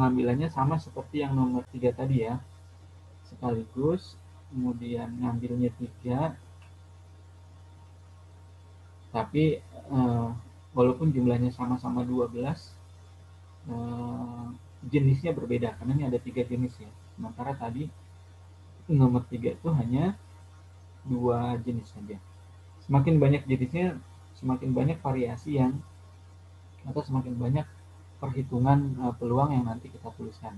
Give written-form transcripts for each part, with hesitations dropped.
pengambilannya sama seperti yang nomor 3 tadi ya, sekaligus, kemudian ngambilnya 3, tapi walaupun jumlahnya sama-sama 12, jenisnya berbeda, karena ini ada 3 jenis ya, sementara tadi nomor 3 itu hanya 2 jenis saja. Semakin banyak jenisnya, semakin banyak variasi yang, atau semakin banyak perhitungan peluang yang nanti kita tuliskan.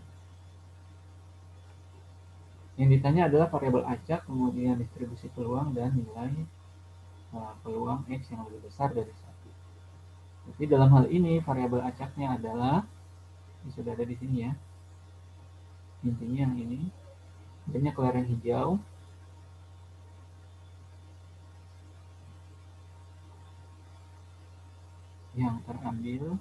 Yang ditanya adalah variabel acak, kemudian distribusi peluang, dan nilai peluang X yang lebih besar dari 1. Jadi dalam hal ini variabel acaknya adalah, ini sudah ada di sini ya, intinya yang ini, banyak lereng hijau, yang terambil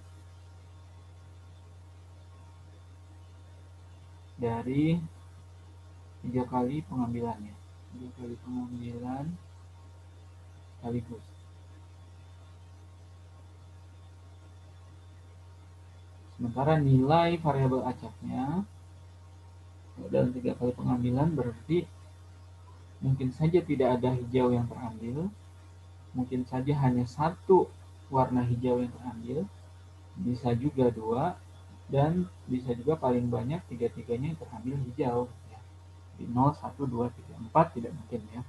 dari 3 kali pengambilannya, 3 kali pengambilan sekaligus. Sementara nilai variabel acaknya dalam 3 kali pengambilan berarti mungkin saja tidak ada hijau yang terambil, mungkin saja hanya 1 warna hijau yang terambil, bisa juga 2, dan bisa juga paling banyak 3-tiganya yang terambil hijau ya. Di 0, 1, 2, 3, 4 tidak mungkin ya.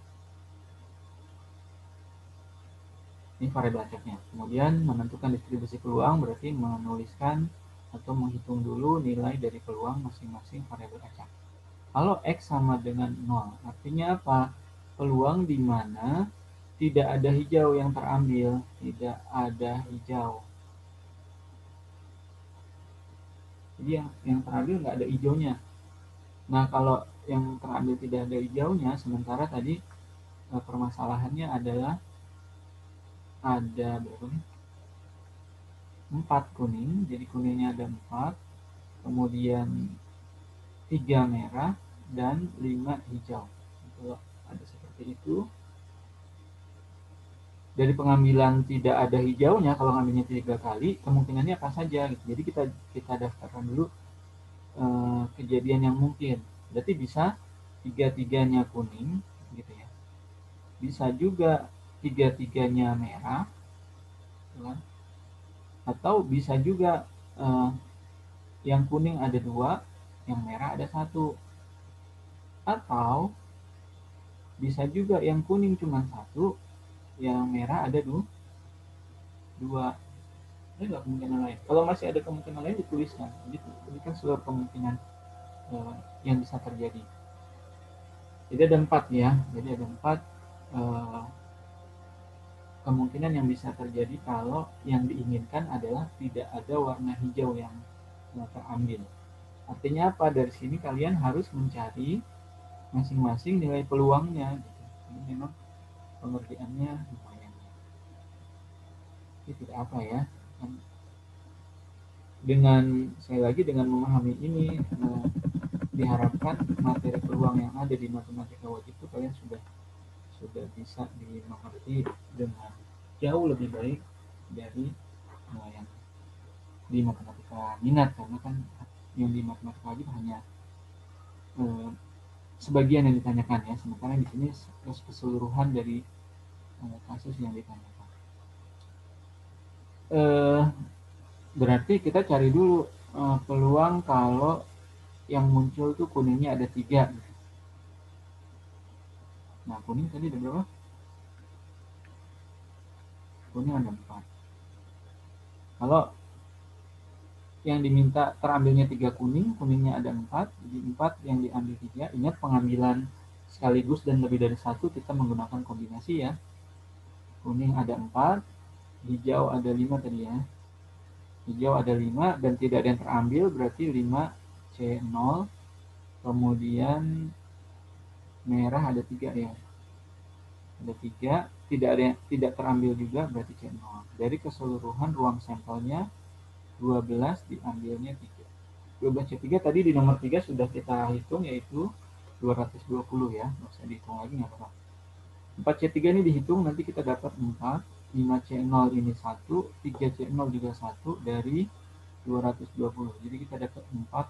Ini variabel acaknya. Kemudian menentukan distribusi peluang berarti menuliskan atau menghitung dulu nilai dari peluang masing-masing variabel acak. Kalau X sama dengan 0, artinya apa? Peluang di mana tidak ada hijau yang terambil, tidak ada hijau. Jadi yang terambil nggak ada hijaunya. Nah, kalau yang terambil tidak ada hijaunya, sementara tadi permasalahannya adalah ada berapa nih? 4 kuning, jadi kuningnya ada 4, kemudian 3 merah, dan 5 hijau. Kalau ada seperti itu, dari pengambilan tidak ada hijaunya, kalau ngambilnya 3 kali, kemungkinannya apa saja gitu. Jadi kita daftarkan dulu kejadian yang mungkin. Berarti bisa 3-tiganya kuning gitu ya. Bisa juga 3-tiganya merah, kan? Atau bisa juga yang kuning ada 2, yang merah ada 1. Atau bisa juga yang kuning cuma 1, yang merah ada 2. Ada nggak kemungkinan lain? Kalau masih ada kemungkinan lain dituliskan. Gitu. Ini kan seluruh kemungkinan yang bisa terjadi. Jadi ada 4 ya. Jadi ada 4 kemungkinan yang bisa terjadi kalau yang diinginkan adalah tidak ada warna hijau yang terambil. Artinya apa? Dari sini kalian harus mencari masing-masing nilai peluangnya. Gitu. Ini memang pengertiannya lumayan. Ini tidak apa ya. Dengan sekali lagi dengan memahami ini diharapkan materi peluang yang ada di matematika wajib itu kalian sudah bisa dimengerti dengan jauh lebih baik dari yang di matematika minat, karena kan yang di matematika wajib hanya sebagian yang ditanyakan ya, sementara di sini keseluruhan dari kasus yang ditanyakan. Berarti kita cari dulu peluang kalau yang muncul tuh kuningnya ada 3. Nah, kuning tadi ada berapa? Kuning ada 4. Kalau yang diminta terambilnya 3 kuning, kuningnya ada 4, jadi 4 yang diambil 3. Ingat pengambilan sekaligus dan lebih dari 1 kita menggunakan kombinasi ya. Kuning ada 4, hijau ada 5 tadi ya. Hijau ada 5 dan tidak ada yang terambil, berarti 5C0. Kemudian merah ada 3 ya. Ada 3, tidak terambil juga, berarti C0. Dari keseluruhan ruang sampelnya 12 diambilnya 3. 12C3 tadi di nomor 3 sudah kita hitung, yaitu 220 ya. Nggak usah dihitung lagi, nggak apa-apa. 4C3 ini dihitung, nanti kita dapat 4. 5C0 ini 1, 3C0 juga 1 dari 220. Jadi kita dapat 4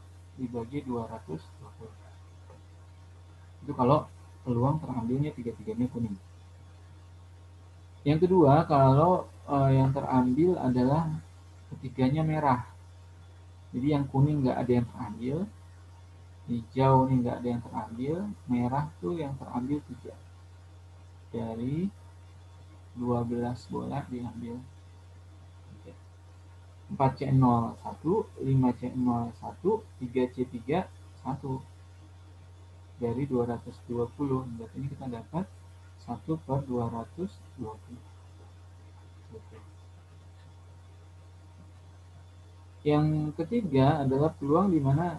dibagi 220. Itu kalau peluang terambilnya tiga-tiganya kuning. Yang kedua, kalau yang terambil adalah ketiganya merah. Jadi yang kuning nggak ada yang terambil, hijau nih nggak ada yang terambil, merah tuh yang terambil 3. Dari 12 bola diambil 4C0 1, 5C0 1, 3C3 1. Dari 220. Berarti ini kita dapat 1/220. Yang ketiga adalah peluang di mana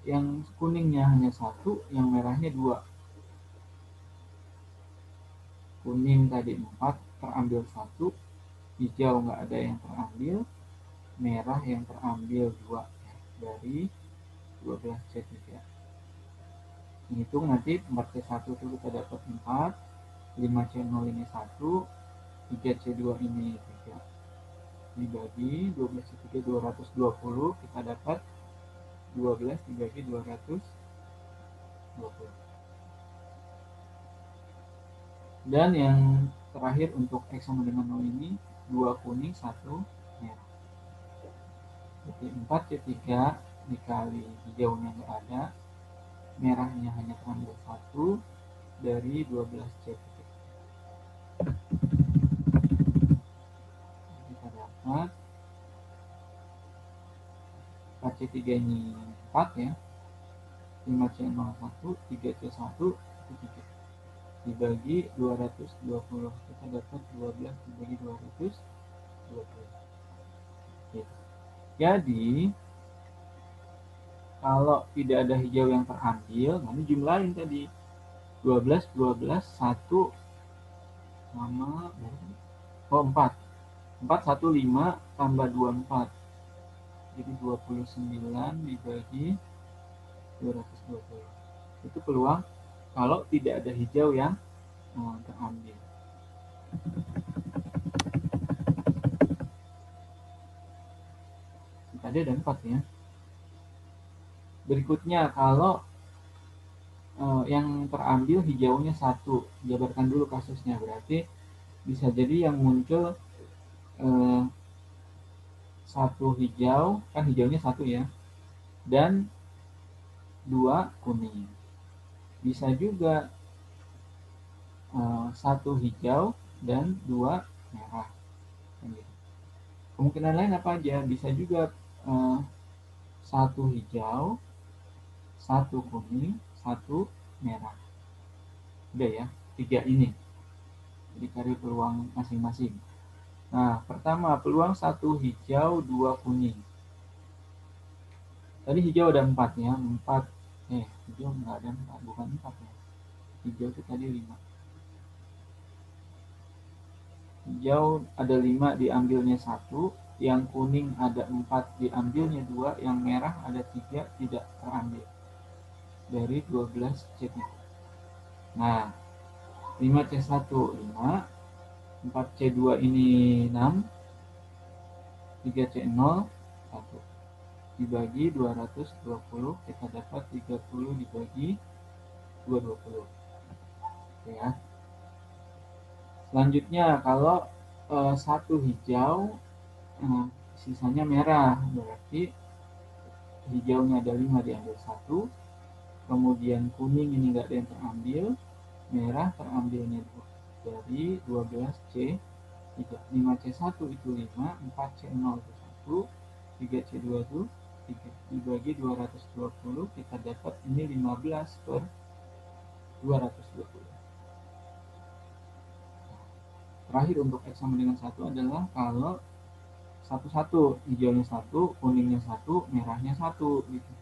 yang kuningnya hanya 1, yang merahnya 2. Kuning tadi 4, terambil 1, hijau nggak ada yang terambil, merah yang terambil 2 dari 12C3. Hitung nanti 4C1 itu kita dapat 4, 5C0 ini 1, 3C2 ini 3. Dibagi 12C3 220, kita dapat 12 dibagi 220. Dan yang terakhir untuk X sama dengan 0 ini 2 kuning 1 merah. Jadi 4C3 dikali hijaunya nggak ada, merahnya hanya terambil 1 dari 12C3. Kita dapat 4C3 ini 4 ya, 5C01, 3C1 itu 3. Dibagi 220, kita dapat 12 dibagi 220. Jadi kalau tidak ada hijau yang terambil, nanti jumlahin tadi 12, 12, 1 sama 4. 4, 1, 5 tambah 2, 4. Jadi 29 dibagi 220. Itu peluang kalau tidak ada hijau yang terambil. Tadi ada 4 ya. Berikutnya kalau yang terambil hijaunya 1, jabarkan dulu kasusnya. Berarti bisa jadi yang muncul 1 hijau, kan hijaunya 1 ya, dan 2 kuning. Bisa juga 1 hijau dan 2 merah. Kemungkinan lain apa aja? Bisa juga 1 hijau, 1 kuning, 1 merah. Udah ya, 3 ini. Jadi cari peluang masing-masing. Nah, pertama peluang 1 hijau, 2 kuning. Tadi hijau ada 4 ya, 4. Hijau nggak ada 4, bukan 4 ya. Hijau itu tadi 5. Hijau ada 5 diambilnya 1, yang kuning ada 4 diambilnya 2, yang merah ada 3 tidak terambil. Dari 12C3. Nah, 5C1 5, 4C2 ini 6, 3C0 1. Dibagi 220, kita dapat 30 dibagi 220. Oke ya. Selanjutnya kalau 1 hijau, sisanya merah, berarti hijaunya ada 5 diambil 1, kemudian kuning ini nggak ada yang terambil, merah terambilnya 2 dari 12C 3. 5C1 itu 5, 4C0 itu 1, 3C2 itu 3. Dibagi 220, kita dapat ini 15/220. Terakhir untuk X sama dengan 1 adalah kalau 1-1, hijaunya 1, kuningnya 1, merahnya 1 gitu.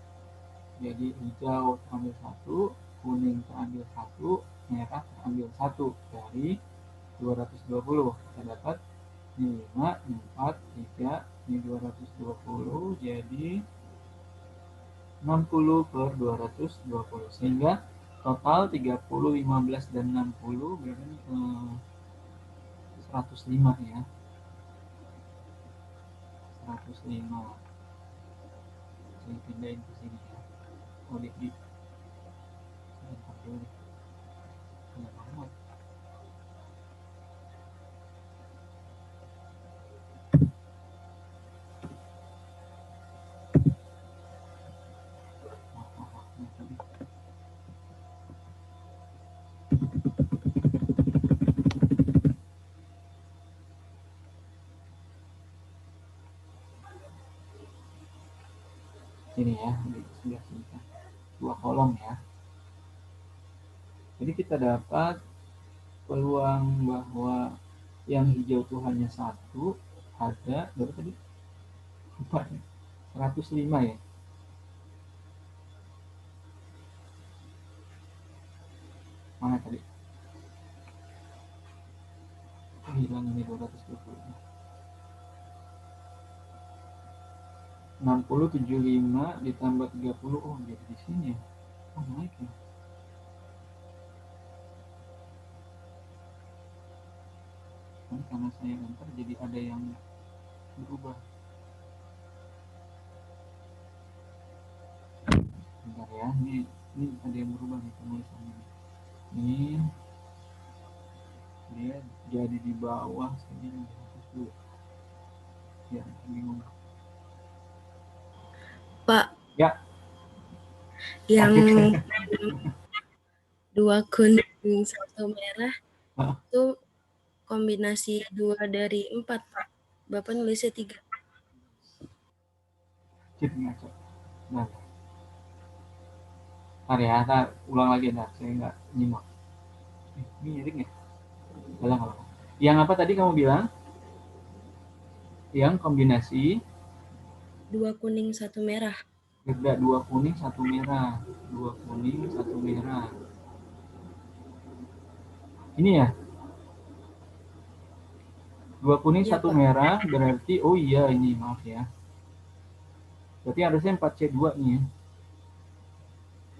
Jadi hijau terambil 1, kuning terambil 1, merah terambil 1 dari 220. Kita dapat ini 5, 4, 3, ini 220, jadi 60/220. Sehingga total 30, 15, dan 60 berarti 105 ya. 105. saya pindahin ke sini ya. Oh, di sebentar dulu nih. Banyak banget. Ini tadi. Sini ya, di sebelah sini kan. 2 kolom ya. Jadi kita dapat peluang bahwa yang hijau itu hanya 1, ada berapa tadi? 4 ya? 105 ya. Mana tadi? Hilang ini 220. 60 75 ditambah 30. Oh, jadi di sini ya. Oh, naik ya. Karena saya enter jadi ada yang berubah. Bentar ya, ini ada yang berubah nih penulisannya. Ini dia jadi di bawah sini dulu. Ya, bingung. Pak. Ya. Yang 2 kuning 1 merah itu kombinasi 2 dari 4, Pak. Bapak nulisnya 3. Cip ngaco. Nah, ntar ya, ntar ulang lagi ntar. Saya nggak nyimak. Ini miring ya? Ulang apa? Yang apa tadi kamu bilang? Yang kombinasi 2 kuning 1 merah. beda 2 kuning 1 merah. 2 kuning 1 merah. Ini ya? 2 kuning Iya, 1 Pak. merah berarti, oh iya ini maaf ya. Berarti harusnya 4C2 nih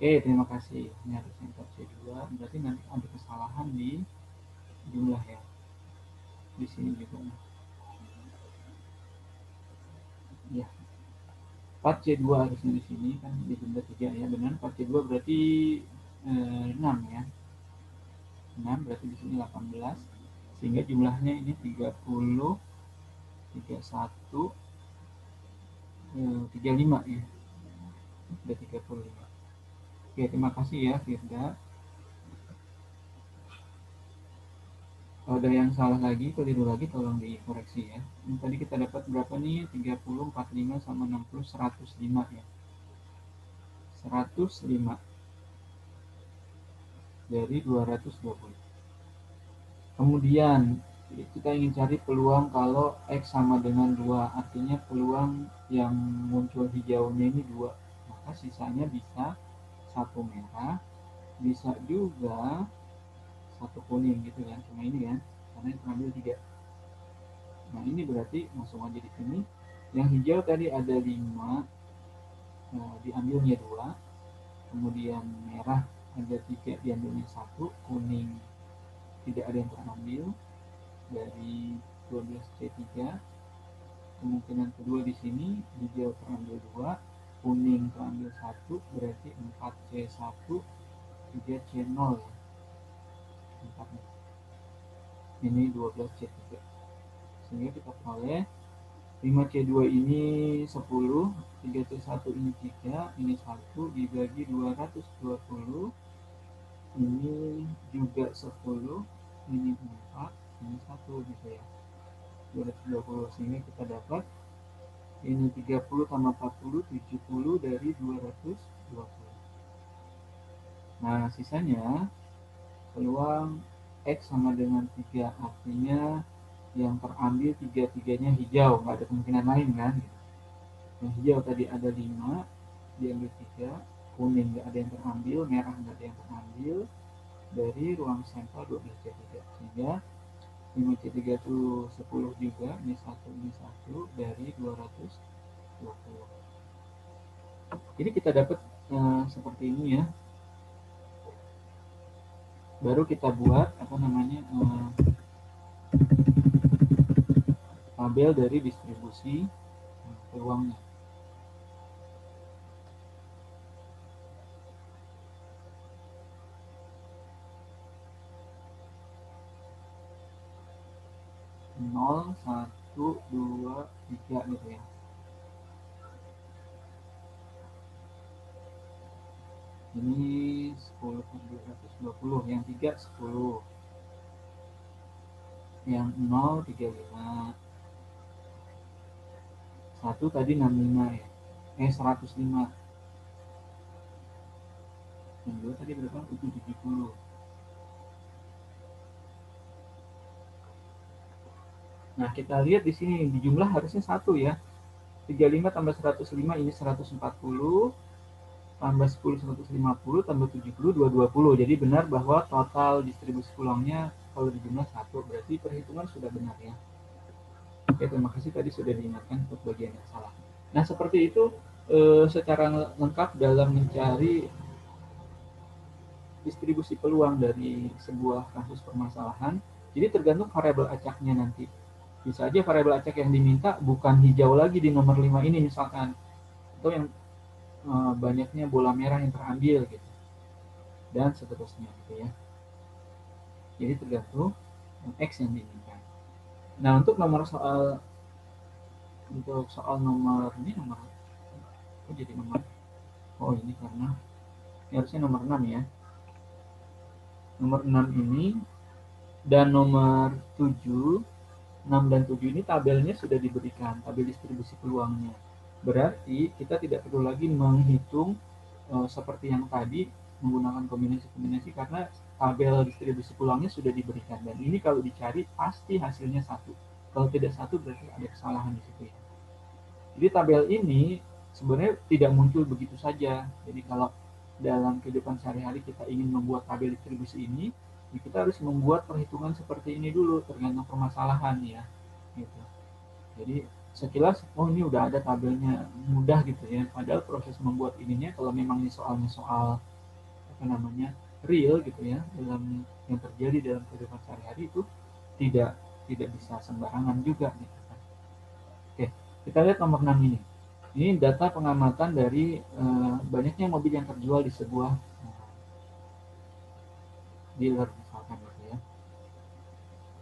ya. Terima kasih. Ini harusnya 4C2. Berarti nanti ada kesalahan di jumlah ya. Di sini juga. Ya. 4C2 harusnya di sini kan di jumlah 3 ya. Benar 4C2 berarti 6 ya. 6 berarti di sini 18. Sehingga jumlahnya ini 30, 31, 35 ya. Sudah 35. Oke, terima kasih ya Firda. Kalau ada yang salah lagi, keliru lagi, tolong dikoreksi ya. Ini tadi kita dapat berapa nih? 30, 45, sama 60, 105 ya. 105 dari 220. Kemudian, kita ingin cari peluang kalau X sama dengan 2. Artinya peluang yang muncul hijaunya ini 2. Maka sisanya bisa 1 merah, bisa juga 1 kuning gitu kan. Cuma ini kan, karena yang terambil 3. Nah ini berarti langsung aja di sini. Yang hijau tadi ada 5, diambilnya 2. Kemudian merah ada 3, diambilnya 1. Kuning tidak ada yang terambil dari 12C3. Kemungkinan kedua di sini hijau terambil 2, kuning terambil 1, berarti 4C1, 3C0 ya. 4 nih. Ini 12C3. Sehingga kita peroleh 5C2 ini 10, 3C1 ini 3, ini 1, dibagi 220, ini juga 10, ini 4, ini 1 gitu ya. 220, sehingga kita dapat ini 30 tambah 40, 70 dari 220. Nah, sisanya peluang X sama dengan 3, artinya yang terambil 3-3-nya hijau, nggak ada kemungkinan lain kan. Yang hijau tadi ada 5, diambil 3, kuning nggak ada yang terambil, merah nggak ada yang terambil dari ruang sampel 12C3. Sehingga 5C3 itu 10 juga, ini 1 dari 220. Jadi kita dapat seperti ini ya. Baru kita buat tabel dari distribusi peluangnya. 0, 1, 2, 3 gitu ya. Ini 10 per 220, yang 3 10, yang 0 35, 1 tadi 65 ya, 105, yang 2 tadi berapa? 70. Nah, kita lihat di sini di jumlah harusnya 1 ya. 35 tambah 105 ini 140, tambah 10 150, tambah 70 220. Jadi benar bahwa total distribusi peluangnya kalau di jumlah 1, berarti perhitungan sudah benar ya. Oke, terima kasih tadi sudah diingatkan untuk bagian yang salah. Nah, seperti itu secara lengkap dalam mencari distribusi peluang dari sebuah kasus permasalahan. Jadi tergantung variabel acaknya nanti. Bisa aja variabel acak yang diminta bukan hijau lagi di nomor 5 ini misalkan, atau yang banyaknya bola merah yang terambil gitu, dan seterusnya gitu ya. Jadi tergantung X yang diinginkan. Nah, untuk soal nomor ini jadi nomor, ini karena ini harusnya nomor 6 ya. Nomor 6 ini dan nomor 7, 6 dan 7 ini tabelnya sudah diberikan, tabel distribusi peluangnya. Berarti kita tidak perlu lagi menghitung seperti yang tadi menggunakan kombinasi-kombinasi karena tabel distribusi peluangnya sudah diberikan, dan ini kalau dicari pasti hasilnya 1. Kalau tidak 1 berarti ada kesalahan di situ ya. Jadi tabel ini sebenarnya tidak muncul begitu saja. Jadi kalau dalam kehidupan sehari-hari kita ingin membuat tabel distribusi ini, kita harus membuat perhitungan seperti ini dulu tergantung permasalahan ya. Gitu. Jadi sekilas ini udah ada tabelnya, mudah gitu ya. Padahal proses membuat ininya kalau memang ini soalnya soal real gitu ya, dalam yang terjadi dalam kehidupan sehari-hari itu tidak bisa sembarangan juga gitu kan. Oke, kita lihat nomor 6 ini. Ini data pengamatan dari banyaknya mobil yang terjual di sebuah dealer misalkan gitu ya.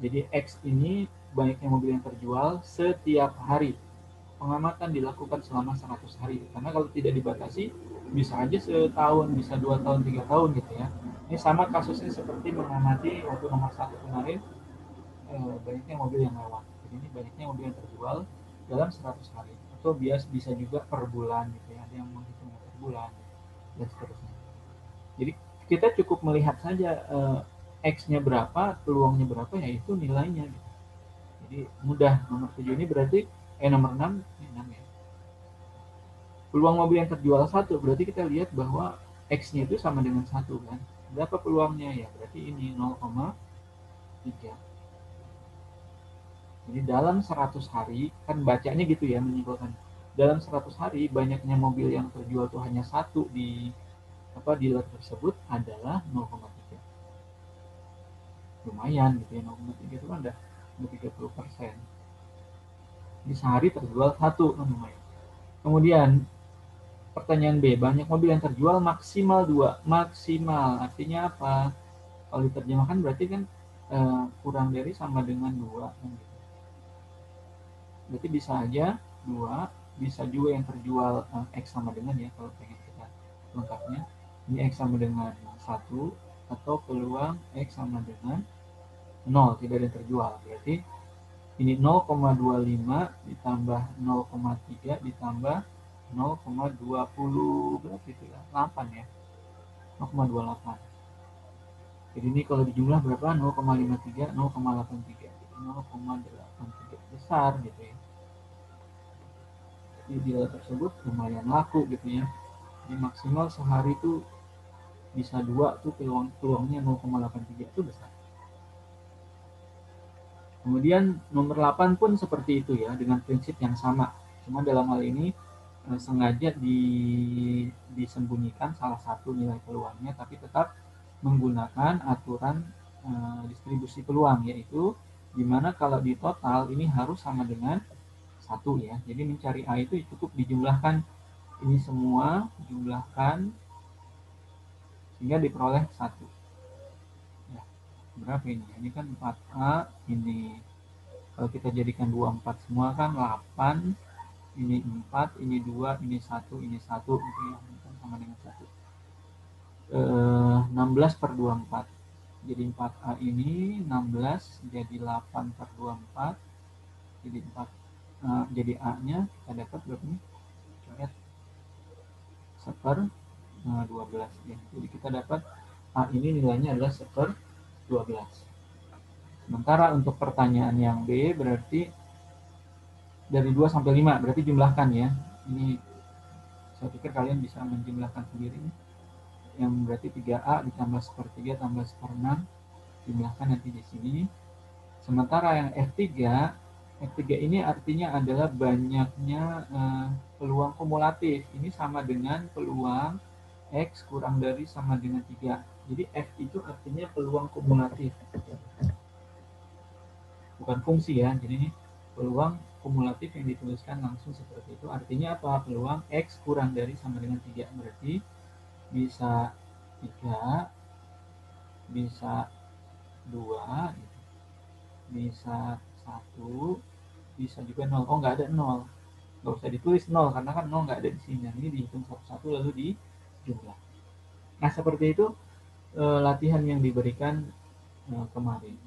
Jadi X ini banyaknya mobil yang terjual setiap hari. Pengamatan dilakukan selama 100 hari. Karena kalau tidak dibatasi bisa aja setahun, bisa 2 tahun, 3 tahun gitu ya. Ini sama kasusnya seperti mengamati waktu nomor 1 kemarin, banyaknya mobil yang lewat. Jadi ini banyaknya mobil yang terjual dalam 100 hari. Atau bisa juga per bulan gitu ya. Ada yang menghitungnya per bulan dan seterusnya. Jadi kita cukup melihat saja X-nya berapa, peluangnya berapa, yaitu nilainya. Gitu. Jadi mudah. Nomor 7 ini berarti nomor 6, 6 ya. Peluang mobil yang terjual 1, berarti kita lihat bahwa X-nya itu sama dengan 1 kan. Berapa peluangnya ya? Berarti ini 0,3. Jadi dalam 100 hari, kan bacanya gitu ya, menyimpulkan. Dalam 100 hari, banyaknya mobil yang terjual itu hanya 1 di dealer tersebut adalah 0,3. Lumayan gitu ya, 0,3 itu kan udah 30%. Di sehari terjual 1 kan lumayan. Kemudian pertanyaan B, banyak mobil yang terjual maksimal 2. Maksimal artinya apa? Kalau diterjemahkan berarti kan kurang dari sama dengan 2 kan gitu. Berarti bisa aja 2, bisa juga yang terjual X sama dengan ya, kalau pengen kita lengkapnya. Ini X sama dengan 1, atau peluang X sama dengan 0, tidak ada yang terjual. Berarti ini 0,25 ditambah 0,3 ditambah 0,20 berapa itu ya? 8 ya. 0,28. Jadi ini kalau dijumlah berapa? 0,53, 0,83. Jadi 0,83 besar gitu ya. Jadi dealer tersebut lumayan laku gitu ya. Jadi maksimal sehari itu bisa 2 tuh peluangnya 0,83 itu besar. Kemudian nomor 8 pun seperti itu ya, dengan prinsip yang sama. Cuma dalam hal ini sengaja disembunyikan salah satu nilai peluangnya, tapi tetap menggunakan aturan distribusi peluang, yaitu dimana kalau di total ini harus sama dengan 1 ya. Jadi mencari A itu cukup dijumlahkan ini semua, jumlahkan sehingga diperoleh 1. Ya, berapa ini? Ini kan 4A, ini Kalau kita jadikan 24 semua kan 8, ini 4, ini 2, ini 1, ini 1, gitu ya, sama dengan 1. 16 per 24. Jadi 4A ini 16, jadi 8 per 24, jadi 4, jadi A-nya kita dapat berapa nih? Coret 1/12 ya. Jadi kita dapat A ini nilainya adalah 1/12. Sementara untuk pertanyaan yang B berarti dari 2 sampai 5, berarti jumlahkan ya. Ini saya pikir kalian bisa menjumlahkan sendiri. Yang berarti 3A ditambah 1/3 tambah 1/6, jumlahkan nanti di sini. Sementara yang F3 ini artinya adalah banyaknya peluang kumulatif. Ini sama dengan peluang X kurang dari sama dengan 3. Jadi F itu artinya peluang kumulatif. Bukan fungsi ya, jadi ini peluang kumulatif yang dituliskan langsung seperti itu. Artinya apa? Peluang X kurang dari sama dengan 3. Berarti bisa 3, bisa 2, bisa 1, bisa juga 0. Oh, nggak ada 0. Nggak usah ditulis 0, karena kan 0 nggak ada di sini. Ini dihitung satu-satu lalu dijumlah. Nah, seperti itu latihan yang diberikan kemarin.